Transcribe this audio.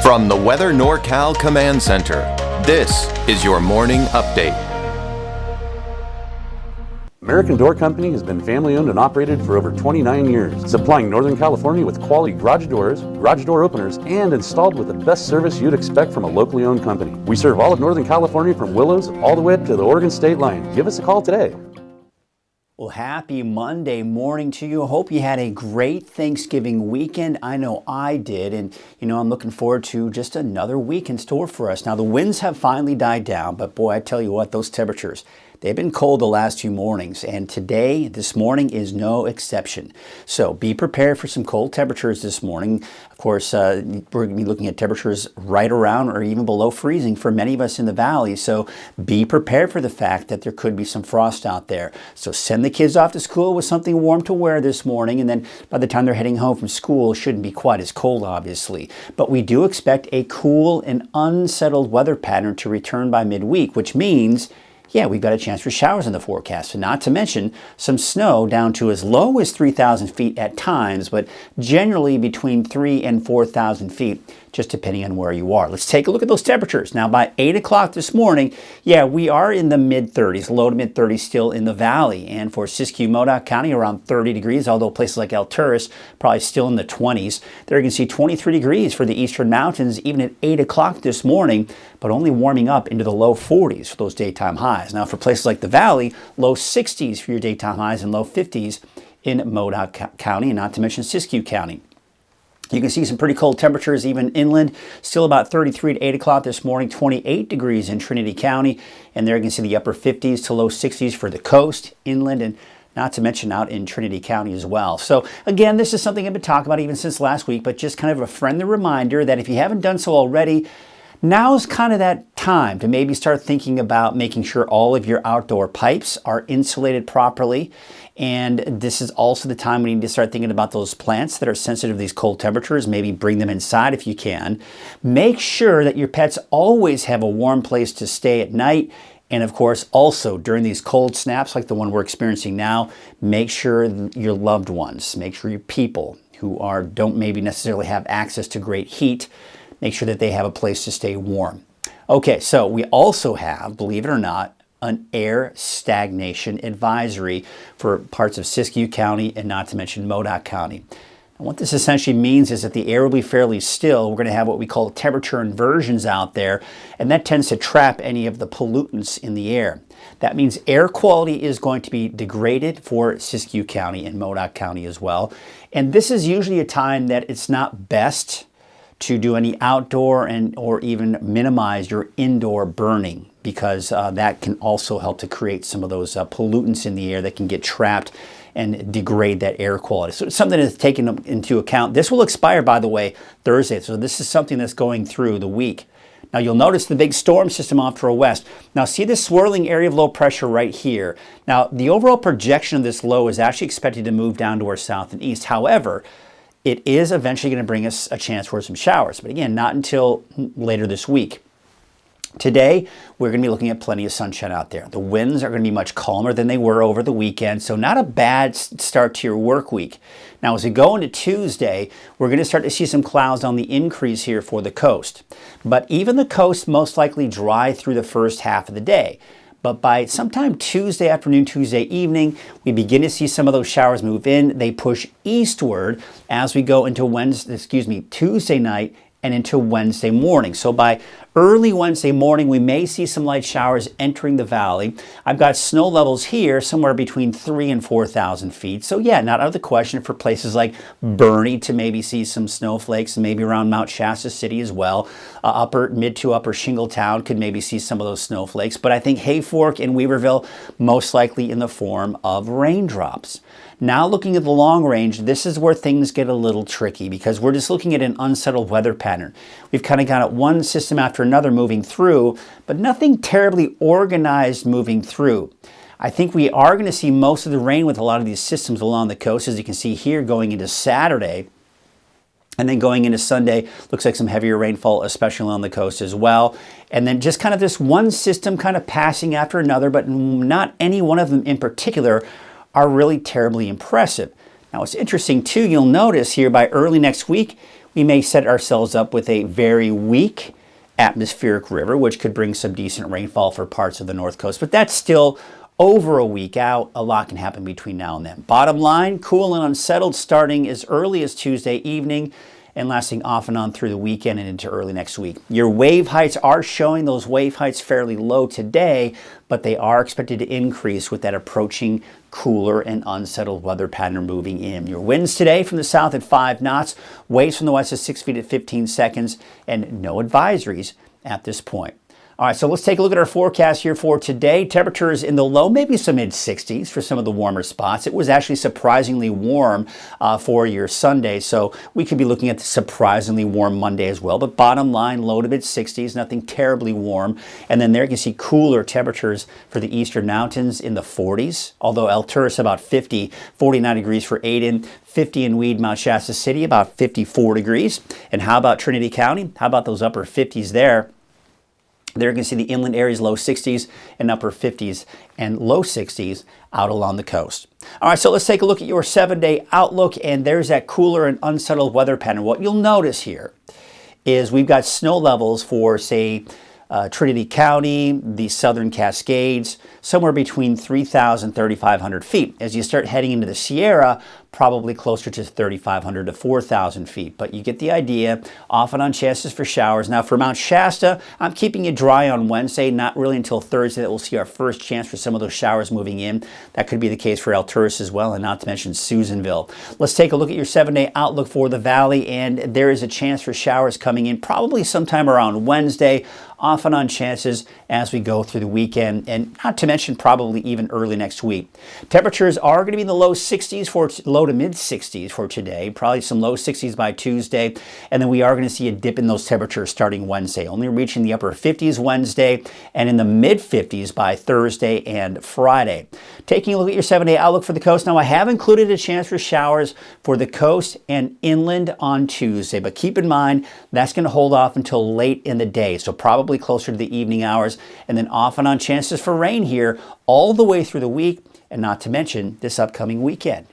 From the Weather NorCal Command Center, this is your morning update. American Door Company has been family-owned and operated for over 29 years, supplying Northern California with quality garage doors, garage door openers, and installed with the best service you'd expect from a locally owned company. We serve all of Northern California from Willows all the way up to the Oregon state line. Give us a call today. Well, happy Monday morning to you. I hope you had a great Thanksgiving weekend. I know I did, and I'm looking forward to just another week in store for us. Now, the winds have finally died down, but boy, I tell you what, those temperatures, they've been cold the last few mornings, and this morning is no exception. So be prepared for some cold temperatures this morning. Of course, we're going to be looking at temperatures right around or even below freezing for many of us in the valley. So be prepared for the fact that there could be some frost out there. So send the kids off to school with something warm to wear this morning, and then by the time they're heading home from school, it shouldn't be quite as cold, obviously. But we do expect a cool and unsettled weather pattern to return by midweek, which means we've got a chance for showers in the forecast, and not to mention some snow down to as low as 3,000 feet at times, but generally between 3,000 and 4,000 feet, just depending on where you are. Let's take a look at those temperatures. Now, by 8 o'clock this morning, we are in the mid-30s, low to mid-30s still in the valley. And for Siskiyou, Modoc County, around 30 degrees, although places like Alturas, probably still in the 20s. There you can see 23 degrees for the eastern mountains, even at 8 o'clock this morning, but only warming up into the low 40s for those daytime highs. Now, for places like the valley, low 60s for your daytime highs and low 50s in Modoc County, and not to mention Siskiyou County. You can see some pretty cold temperatures even inland, still about 33 to 8 o'clock this morning, 28 degrees in Trinity County, and there you can see the upper 50s to low 60s for the coast, inland, and not to mention out in Trinity County as well. So again, this is something I've been talking about even since last week, but just kind of a friendly reminder that if you haven't done so already, now's kind of that time to maybe start thinking about making sure all of your outdoor pipes are insulated properly. And this is also the time we need to start thinking about those plants that are sensitive to these cold temperatures. Maybe bring them inside if you can. Make sure that your pets always have a warm place to stay at night. And of course, also during these cold snaps like the one we're experiencing now, make sure your loved ones, make sure your people who don't maybe necessarily have access to great heat, make sure that they have a place to stay warm. Okay, so we also have, believe it or not, an air stagnation advisory for parts of Siskiyou County and not to mention Modoc County. And what this essentially means is that the air will be fairly still. We're going to have what we call temperature inversions out there, and that tends to trap any of the pollutants in the air. That means air quality is going to be degraded for Siskiyou County and Modoc County as well. And this is usually a time that it's not best to do any outdoor or even minimize your indoor burning, because that can also help to create some of those pollutants in the air that can get trapped and degrade that air quality. So it's something that's taken into account. This will expire, by the way, Thursday. So this is something that's going through the week. Now you'll notice the big storm system off to our west. Now see this swirling area of low pressure right here. Now the overall projection of this low is actually expected to move down to our south and east. However, it is eventually going to bring us a chance for some showers, but again, not until later this week. Today, we're going to be looking at plenty of sunshine out there. The winds are going to be much calmer than they were over the weekend, so not a bad start to your work week. Now, as we go into Tuesday, we're going to start to see some clouds on the increase here for the coast. But even the coast most likely dry through the first half of the day. But by sometime Tuesday afternoon, Tuesday evening, we begin to see some of those showers move in. They push eastward as we go into Tuesday night and into Wednesday morning. So by early Wednesday morning, we may see some light showers entering the valley. I've got snow levels here somewhere between 3,000 and 4,000 feet. So not out of the question for places like Bernie to maybe see some snowflakes, and maybe around Mount Shasta City as well. Mid to upper Shingletown could maybe see some of those snowflakes. But I think Hayfork and Weaverville most likely in the form of raindrops. Now looking at the long range, this is where things get a little tricky because we're just looking at an unsettled weather pattern. We've kind of got one system after another moving through, but nothing terribly organized moving through. I think we are going to see most of the rain with a lot of these systems along the coast, as you can see here going into Saturday. And then going into Sunday, looks like some heavier rainfall, especially along the coast as well. And then just kind of this one system kind of passing after another, but not any one of them in particular are really terribly impressive. Now, what's interesting too, you'll notice here by early next week, we may set ourselves up with a very weak atmospheric river, which could bring some decent rainfall for parts of the north coast. But that's still over a week out. A lot can happen between now and then. Bottom line, cool and unsettled starting as early as Tuesday evening and lasting off and on through the weekend and into early next week. Your wave heights are showing those wave heights fairly low today, but they are expected to increase with that approaching cooler and unsettled weather pattern moving in. Your winds today from the south at 5 knots, waves from the west at 6 feet at 15 seconds, and no advisories at this point. All right, so let's take a look at our forecast here for today. Temperatures in the low, maybe some mid-60s for some of the warmer spots. It was actually surprisingly warm for your Sunday, so we could be looking at the surprisingly warm Monday as well. But bottom line, low to mid-60s, nothing terribly warm. And then there you can see cooler temperatures for the eastern mountains in the 40s, although Alturas about 50, 49 degrees for Aden, 50 in Weed, Mount Shasta City, about 54 degrees. And how about Trinity County? How about those upper 50s there? There you can see the inland areas, low 60s and upper 50s and low 60s out along the coast. All right, so let's take a look at your 7-day outlook, and there's that cooler and unsettled weather pattern. What you'll notice here is we've got snow levels for, say, Trinity County, the Southern Cascades, somewhere between 3,000 and 3,500 feet. As you start heading into the Sierra, probably closer to 3,500 to 4,000 feet. But you get the idea, off and on chances for showers. Now for Mount Shasta, I'm keeping it dry on Wednesday, not really until Thursday that we'll see our first chance for some of those showers moving in. That could be the case for Alturas as well, and not to mention Susanville. Let's take a look at your 7-day outlook for the valley, and there is a chance for showers coming in probably sometime around Wednesday, off and on chances as we go through the weekend, and not to mention probably even early next week. Temperatures are going to be in the low 60s for low to mid 60s for today, probably some low 60s by Tuesday, and then we are going to see a dip in those temperatures starting Wednesday, only reaching the upper 50s Wednesday and in the mid 50s by Thursday and Friday. Taking a look at your 7-day outlook for the coast, now I have included a chance for showers for the coast and inland on Tuesday, but keep in mind that's going to hold off until late in the day, so probably closer to the evening hours, and then off and on chances for rain here all the way through the week, and not to mention this upcoming weekend.